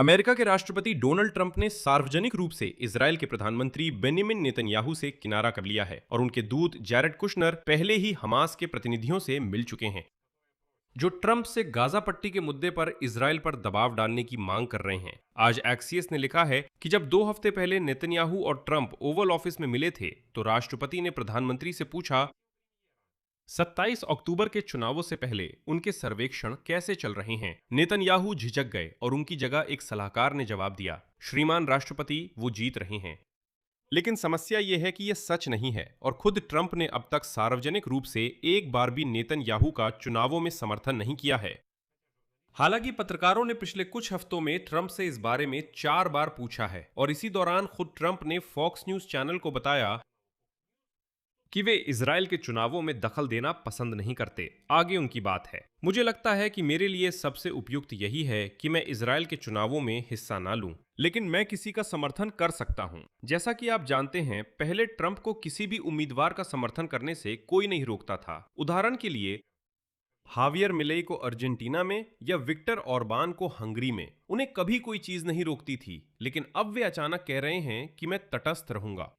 America के राष्ट्रपति Donald Trump ने सार्वजनिक रूप से इजरायल के प्रधानमंत्री बेंजामिन नेतन्याहू से किनारा कर लिया है और उनके दूत जैरेड कुशनर पहले ही हमास के प्रतिनिधियों से मिल चुके हैं, जो ट्रंप से गाजा पट्टी के मुद्दे पर इजरायल पर दबाव डालने की मांग कर रहे हैं। आज एक्सियस ने लिखा है कि जब 2 हफ्ते पहले नेतन्याहू और ट्रंप ओवल ऑफिस में मिले थे तो राष्ट्रपति ने प्रधानमंत्री से पूछा 27 अक्टूबर के चुनावों से पहले उनके सर्वेक्षण कैसे चल रहे हैं। नेतन्याहू झिझक गए और उनकी जगह एक सलाहकार ने जवाब दिया, श्रीमान राष्ट्रपति, वो जीत रहे हैं। लेकिन समस्या यह है कि यह सच नहीं है और खुद ट्रंप ने अब तक सार्वजनिक रूप से एक बार भी नेतन्याहू का चुनावों में समर्थन नहीं किया है। हालांकि पत्रकारों ने पिछले कुछ हफ्तों में ट्रंप से इस बारे में 4 बार पूछा है और इसी दौरान खुद ट्रंप ने फॉक्स न्यूज चैनल को बताया कि वे इजरायल के चुनावों में दखल देना पसंद नहीं करते। आगे उनकी बात है, मुझे लगता है कि मेरे लिए सबसे उपयुक्त यही है कि मैं इजरायल के चुनावों में हिस्सा ना लूं, लेकिन मैं किसी का समर्थन कर सकता हूं। जैसा कि आप जानते हैं, पहले ट्रंप को किसी भी उम्मीदवार का समर्थन करने से कोई नहीं रोकता था। उदाहरण के लिए हावियर मिलेई को अर्जेंटीना में या विक्टर ऑर्बान को हंगरी में, उन्हें कभी कोई चीज नहीं रोकती थी। लेकिन अब वे अचानक कह रहे हैं कि मैं तटस्थ रहूंगा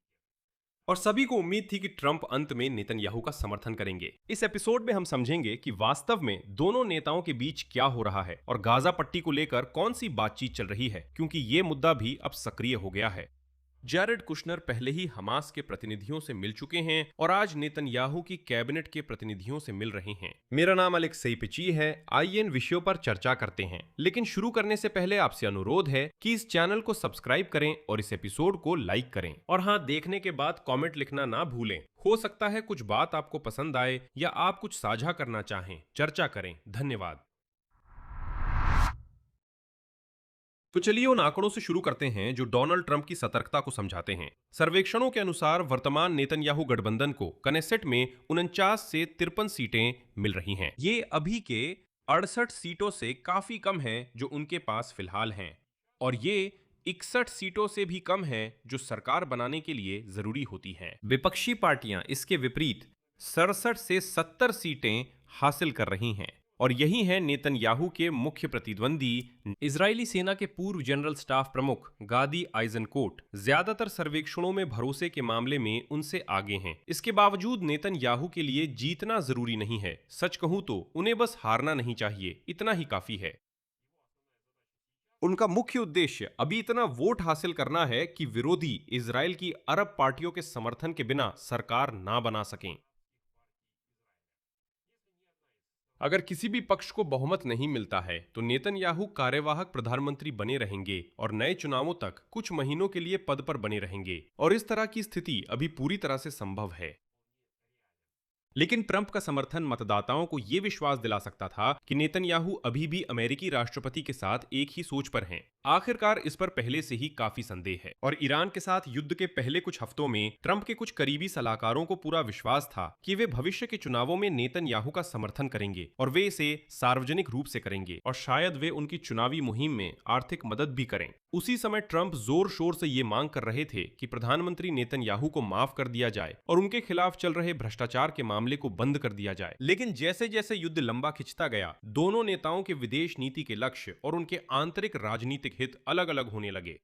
और सभी को उम्मीद थी कि ट्रंप अंत में नेतन्याहू का समर्थन करेंगे। इस एपिसोड में हम समझेंगे कि वास्तव में दोनों नेताओं के बीच क्या हो रहा है और गाजा पट्टी को लेकर कौन सी बातचीत चल रही है, क्योंकि ये मुद्दा भी अब सक्रिय हो गया है। जैरेड कुशनर पहले ही हमास के प्रतिनिधियों से मिल चुके हैं और आज नेतन्याहू की कैबिनेट के प्रतिनिधियों से मिल रहे हैं। मेरा नाम अलेक्सी पिची है। आइए इन विषयों पर चर्चा करते हैं, लेकिन शुरू करने से पहले आपसे अनुरोध है कि इस चैनल को सब्सक्राइब करें और इस एपिसोड को लाइक करें। और हाँ, देखने के बाद कमेंट लिखना ना भूलें। हो सकता है कुछ बात आपको पसंद आए या आप कुछ साझा करना चाहें। चर्चा करें। धन्यवाद। तो चलिए उन आंकड़ों से शुरू करते हैं जो डोनाल्ड ट्रंप की सतर्कता को समझाते हैं। सर्वेक्षणों के अनुसार वर्तमान नेतन्याहू गठबंधन को कनेसेट में 49 से 53 सीटें मिल रही हैं। ये अभी के 68 सीटों से काफी कम है जो उनके पास फिलहाल हैं, और ये 61 सीटों से भी कम है जो सरकार बनाने के लिए जरूरी होती हैं। विपक्षी पार्टियां इसके विपरीत 67 से 70 सीटें हासिल कर रही हैं, और यही है नेतन्याहू के मुख्य प्रतिद्वंदी इजरायली सेना के पूर्व जनरल स्टाफ प्रमुख गादी आइजनकोट ज्यादातर सर्वेक्षणों में भरोसे के मामले में उनसे आगे हैं। इसके बावजूद नेतन्याहू के लिए जीतना जरूरी नहीं है। सच कहूं तो उन्हें बस हारना नहीं चाहिए, इतना ही काफी है। उनका मुख्य उद्देश्य अभी इतना वोट हासिल करना है कि विरोधी इजरायल की अरब पार्टियों के समर्थन के बिना सरकार ना बना सकें। अगर किसी भी पक्ष को बहुमत नहीं मिलता है तो नेतन्याहू कार्यवाहक प्रधानमंत्री बने रहेंगे और नए चुनावों तक कुछ महीनों के लिए पद पर बने रहेंगे, और इस तरह की स्थिति अभी पूरी तरह से संभव है। लेकिन ट्रंप का समर्थन मतदाताओं को यह विश्वास दिला सकता था कि नेतन्याहू अभी भी अमेरिकी राष्ट्रपति के साथ एक ही सोच पर हैं। आखिरकार इस पर पहले से ही काफी संदेह है, और ईरान के साथ युद्ध के पहले कुछ हफ्तों में ट्रंप के कुछ करीबी सलाहकारों को पूरा विश्वास था कि वे भविष्य के चुनावों में नेतन्याहू का समर्थन करेंगे और वे इसे सार्वजनिक रूप से करेंगे, और शायद वे उनकी चुनावी मुहिम में आर्थिक मदद भी करें। उसी समय ट्रंप जोर शोर से ये मांग कर रहे थे कि प्रधानमंत्री नेतन्याहू को माफ कर दिया जाए और उनके खिलाफ चल रहे भ्रष्टाचार के मामले को बंद कर दिया जाए। लेकिन जैसे जैसे युद्ध लंबा खिंचता गया, दोनों नेताओं के विदेश नीति के लक्ष्य और उनके आंतरिक राजनीतिक हित अलग अलग होने लगे।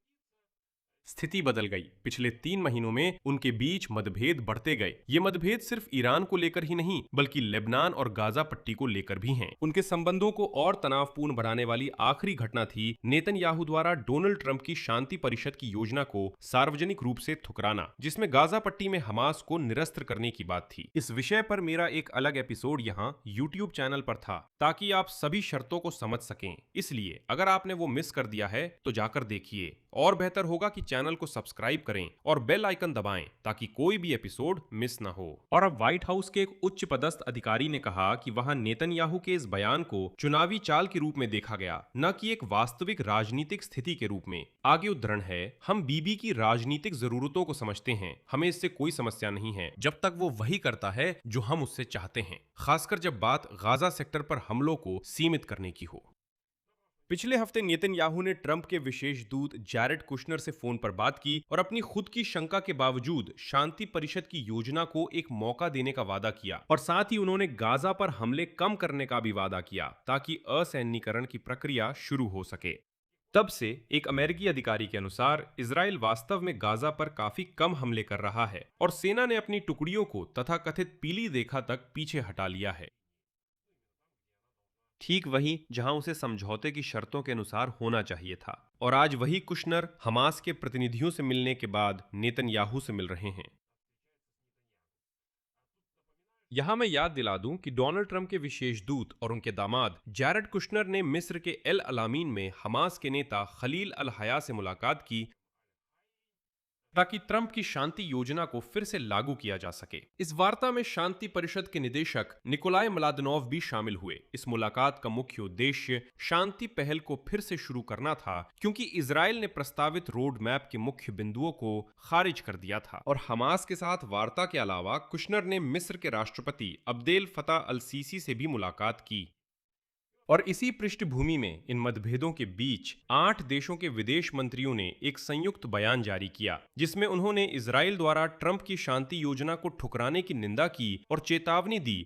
स्थिति बदल गई। पिछले 3 महीनों में उनके बीच मतभेद बढ़ते गए। ये मतभेद सिर्फ ईरान को लेकर ही नहीं, बल्कि लेबनान और गाजा पट्टी को लेकर भी हैं। उनके संबंधों को और तनावपूर्ण बढ़ाने वाली आखिरी घटना थी नेतन्याहू द्वारा डोनाल्ड ट्रंप की शांति परिषद की योजना को सार्वजनिक रूप से ठुकराना, जिसमें गाजा पट्टी में हमास को निरस्त्र करने की बात थी। इस विषय पर मेरा एक अलग एपिसोड यहाँ यूट्यूब चैनल पर था, ताकि आप सभी शर्तों को समझ सकें। इसलिए अगर आपने वो मिस कर दिया है तो जाकर देखिए, और बेहतर होगा कि चैनल को सब्सक्राइब करें और बेल आइकन दबाएं ताकि कोई भी एपिसोड मिस ना हो। और अब व्हाइट हाउस के एक उच्च पदस्थ अधिकारी ने कहा कि वहां नेतन्याहू के इस बयान को चुनावी चाल के रूप में देखा गया, न कि एक वास्तविक राजनीतिक स्थिति के रूप में। आगे उद्धरण है, हम बीबी की राजनीतिक जरूरतों को समझते हैं, हमें इससे कोई समस्या नहीं है जब तक वो वही करता है जो हम उससे चाहते हैं, खासकर जब बात गाजा सेक्टर पर हमलों को सीमित करने की हो। पिछले हफ्ते नेतन्याहू ने ट्रंप के विशेष दूत जैरेड कुशनर से फोन पर बात की और अपनी खुद की शंका के बावजूद शांति परिषद की योजना को एक मौका देने का वादा किया, और साथ ही उन्होंने गाजा पर हमले कम करने का भी वादा किया ताकि असैन्यीकरण की प्रक्रिया शुरू हो सके। तब से एक अमेरिकी अधिकारी के अनुसार इजराइल वास्तव में गाजा पर काफी कम हमले कर रहा है और सेना ने अपनी टुकड़ियों को तथाकथित पीली रेखा तक पीछे हटा लिया है, ठीक वही जहां उसे समझौते की शर्तों के अनुसार होना चाहिए था। और आज वही कुशनर हमास के प्रतिनिधियों से मिलने के बाद नेतन्याहू से मिल रहे हैं। यहां मैं याद दिला दूं कि डोनाल्ड ट्रंप के विशेष दूत और उनके दामाद जैरेड कुशनर ने मिस्र के एल अलामीन में हमास के नेता खलील अल हया से मुलाकात की ताकि ट्रंप की शांति योजना को फिर से लागू किया जा सके। इस वार्ता में शांति परिषद के निदेशक निकोलाई मलादनोव भी शामिल हुए। इस मुलाकात का मुख्य उद्देश्य शांति पहल को फिर से शुरू करना था, क्योंकि इजराइल ने प्रस्तावित रोड मैप के मुख्य बिंदुओं को खारिज कर दिया था। और हमास के साथ वार्ता के अलावा कुशनर ने मिस्र के राष्ट्रपति अब्देल फताह अल सीसी से भी मुलाकात की। और इसी पृष्ठभूमि में इन मतभेदों के बीच 8 देशों के विदेश मंत्रियों ने एक संयुक्त बयान जारी किया, जिसमें उन्होंने इजराइल द्वारा ट्रंप की शांति योजना को ठुकराने की निंदा की और चेतावनी दी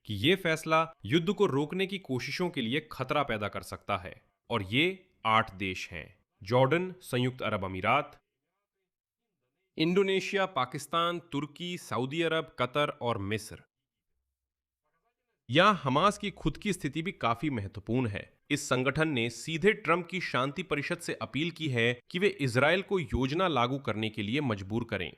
कि ये फैसला युद्ध को रोकने की कोशिशों के लिए खतरा पैदा कर सकता है। और ये 8 देश हैं: जॉर्डन, संयुक्त अरब अमीरात, इंडोनेशिया, पाकिस्तान, तुर्की, सऊदी अरब, कतर और मिस्र। यहां हमास की खुद की स्थिति भी काफी महत्वपूर्ण है। इस संगठन ने सीधे ट्रंप की शांति परिषद से अपील की है कि वे इजराइल को योजना लागू करने के लिए मजबूर करें।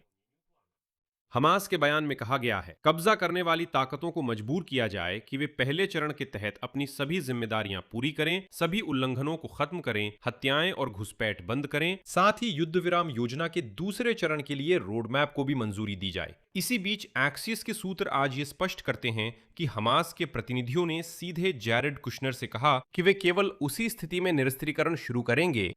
हमास के बयान में कहा गया है, कब्जा करने वाली ताकतों को मजबूर किया जाए कि वे पहले चरण के तहत अपनी सभी जिम्मेदारियां पूरी करें, सभी उल्लंघनों को खत्म करें, हत्याएं और घुसपैठ बंद करें, साथ ही युद्ध विराम योजना के दूसरे चरण के लिए रोड मैप को भी मंजूरी दी जाए। इसी बीच एक्सिस के सूत्र आज ये स्पष्ट करते हैं कि हमास के प्रतिनिधियों ने सीधे जैरेड कुशनर से कहा कि वे केवल उसी स्थिति में निरस्त्रीकरण शुरू करेंगे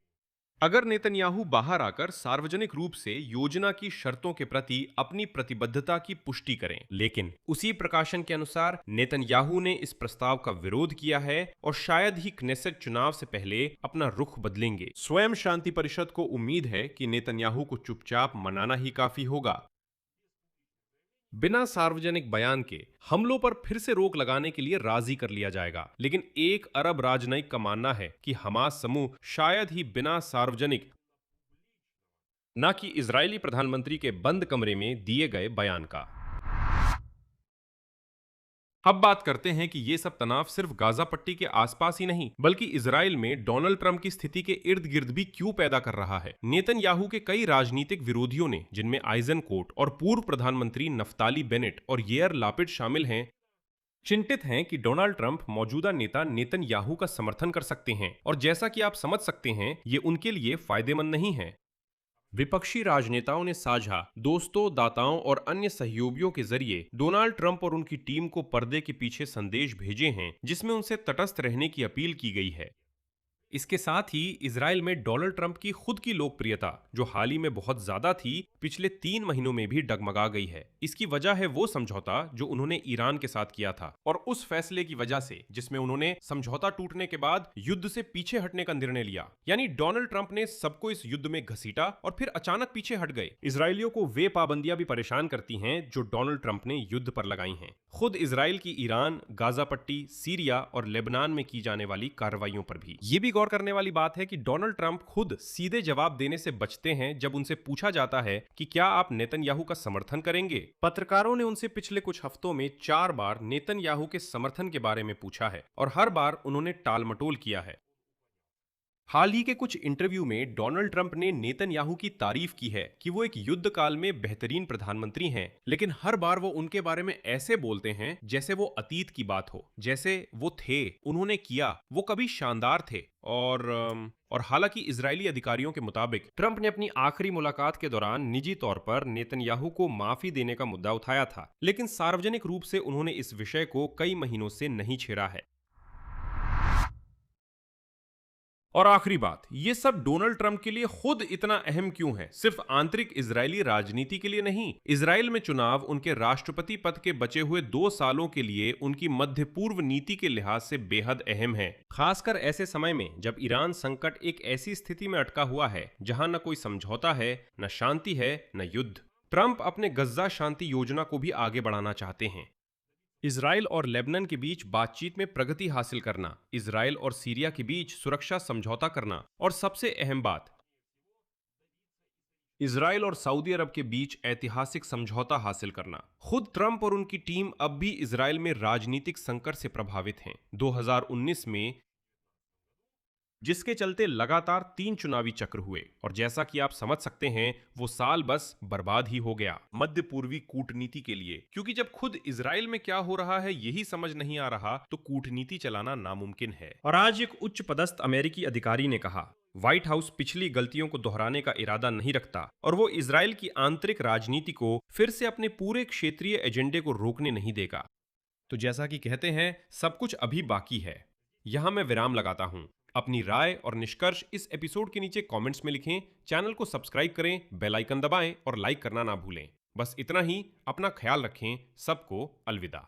अगर नेतन्याहू बाहर आकर सार्वजनिक रूप से योजना की शर्तों के प्रति अपनी प्रतिबद्धता की पुष्टि करें। लेकिन उसी प्रकाशन के अनुसार नेतन्याहू ने इस प्रस्ताव का विरोध किया है और शायद ही क्नेसेट चुनाव से पहले अपना रुख बदलेंगे। स्वयं शांति परिषद को उम्मीद है कि नेतन्याहू को चुपचाप मनाना ही काफी होगा। बिना सार्वजनिक बयान के हमलों पर फिर से रोक लगाने के लिए राजी कर लिया जाएगा, लेकिन एक अरब राजनयिक का मानना है कि हमास समूह शायद ही बिना सार्वजनिक, न कि इजरायली प्रधानमंत्री के बंद कमरे में दिए गए बयान का। अब बात करते हैं कि ये सब तनाव सिर्फ गाजा पट्टी के आसपास ही नहीं, बल्कि इजराइल में डोनाल्ड ट्रंप की स्थिति के इर्द गिर्द भी क्यों पैदा कर रहा है। नेतन्याहू के कई राजनीतिक विरोधियों ने, जिनमें आइजनकोट और पूर्व प्रधानमंत्री नफ्ताली बेनेट और येयर लापिड शामिल हैं, चिंतित हैं कि डोनाल्ड ट्रंप मौजूदा नेता नेतन्याहू का समर्थन कर सकते हैं। और जैसा कि आप समझ सकते हैं, ये उनके लिए फायदेमंद नहीं है। विपक्षी राजनेताओं ने साझा दोस्तों, दाताओं और अन्य सहयोगियों के जरिए डोनाल्ड ट्रंप और उनकी टीम को पर्दे के पीछे संदेश भेजे हैं, जिसमें उनसे तटस्थ रहने की अपील की गई है। इसके साथ ही इजराइल में डोनाल्ड ट्रंप की खुद की लोकप्रियता, जो हाल ही में बहुत ज्यादा थी, पिछले 3 महीनों में भी डगमगा गई है। इसकी वजह है वो समझौता जो उन्होंने ईरान के साथ किया था, और उस फैसले की वजह से जिसमें उन्होंने समझौता टूटने के बाद युद्ध से पीछे हटने का निर्णय लिया। यानी डोनाल्ड ट्रंप ने सबको इस युद्ध में घसीटा और फिर अचानक पीछे हट गए। इजरायलियों को वे पाबंदियां भी परेशान करती हैं जो डोनाल्ड ट्रंप ने युद्ध पर लगाई हैं। खुद इजराइल की ईरान, गाजा पट्टी, सीरिया और लेबनान में की जाने वाली कार्रवाइयों पर भी। ये भी गौर करने वाली बात है कि डोनाल्ड ट्रंप खुद सीधे जवाब देने से बचते हैं जब उनसे पूछा जाता है कि क्या आप नेतन्याहू का समर्थन करेंगे। पत्रकारों ने उनसे पिछले कुछ हफ्तों में 4 बार नेतन्याहू के समर्थन के बारे में पूछा है और हर बार उन्होंने टालमटोल किया है। हाल ही के कुछ इंटरव्यू में डोनाल्ड ट्रंप ने नेतन्याहू की तारीफ की है कि वो एक युद्ध काल में बेहतरीन प्रधानमंत्री हैं, लेकिन हर बार वो उनके बारे में ऐसे बोलते हैं जैसे वो अतीत की बात हो, जैसे वो थे, उन्होंने किया, वो कभी शानदार थे। और हालांकि इजरायली अधिकारियों के मुताबिक ट्रंप ने अपनी आखिरी मुलाकात के दौरान निजी तौर पर नेतन्याहू को माफी देने का मुद्दा उठाया था, लेकिन सार्वजनिक रूप से उन्होंने इस विषय को कई महीनों से नहीं छेड़ा है। और आखिरी बात, ये सब डोनाल्ड ट्रंप के लिए खुद इतना अहम क्यों है? सिर्फ आंतरिक इजरायली राजनीति के लिए नहीं। इजराइल में चुनाव उनके राष्ट्रपति पद के बचे हुए 2 सालों के लिए उनकी मध्य पूर्व नीति के लिहाज से बेहद अहम है, खासकर ऐसे समय में जब ईरान संकट एक ऐसी स्थिति में अटका हुआ है जहां न कोई समझौता है, न शांति है, न युद्ध। ट्रंप अपने गज्जा शांति योजना को भी आगे बढ़ाना चाहते हैं। इजराइल और लेबनान के बीच बातचीत में प्रगति हासिल करना, इजराइल और सीरिया के बीच सुरक्षा समझौता करना और सबसे अहम बात, इजराइल और सऊदी अरब के बीच ऐतिहासिक समझौता हासिल करना। खुद ट्रंप और उनकी टीम अब भी इजराइल में राजनीतिक संकट से प्रभावित हैं। 2019 में जिसके चलते लगातार 3 चुनावी चक्र हुए और जैसा कि आप समझ सकते हैं वो साल बस बर्बाद ही हो गया मध्य पूर्वी कूटनीति के लिए, क्योंकि जब खुद इजराइल में क्या हो रहा है यही समझ नहीं आ रहा तो कूटनीति चलाना नामुमकिन है। और आज एक उच्च पदस्थ अमेरिकी अधिकारी ने कहा, व्हाइट हाउस पिछली गलतियों को दोहराने का इरादा नहीं रखता और वो इजराइल की आंतरिक राजनीति को फिर से अपने पूरे क्षेत्रीय एजेंडे को रोकने नहीं देगा। तो जैसा कि कहते हैं सब कुछ अभी बाकी है। यहां मैं विराम लगाता हूं। अपनी राय और निष्कर्ष इस एपिसोड के नीचे कमेंट्स में लिखें, चैनल को सब्सक्राइब करें, बेल आइकन दबाएं और लाइक करना ना भूलें। बस इतना ही, अपना ख्याल रखें। सबको अलविदा।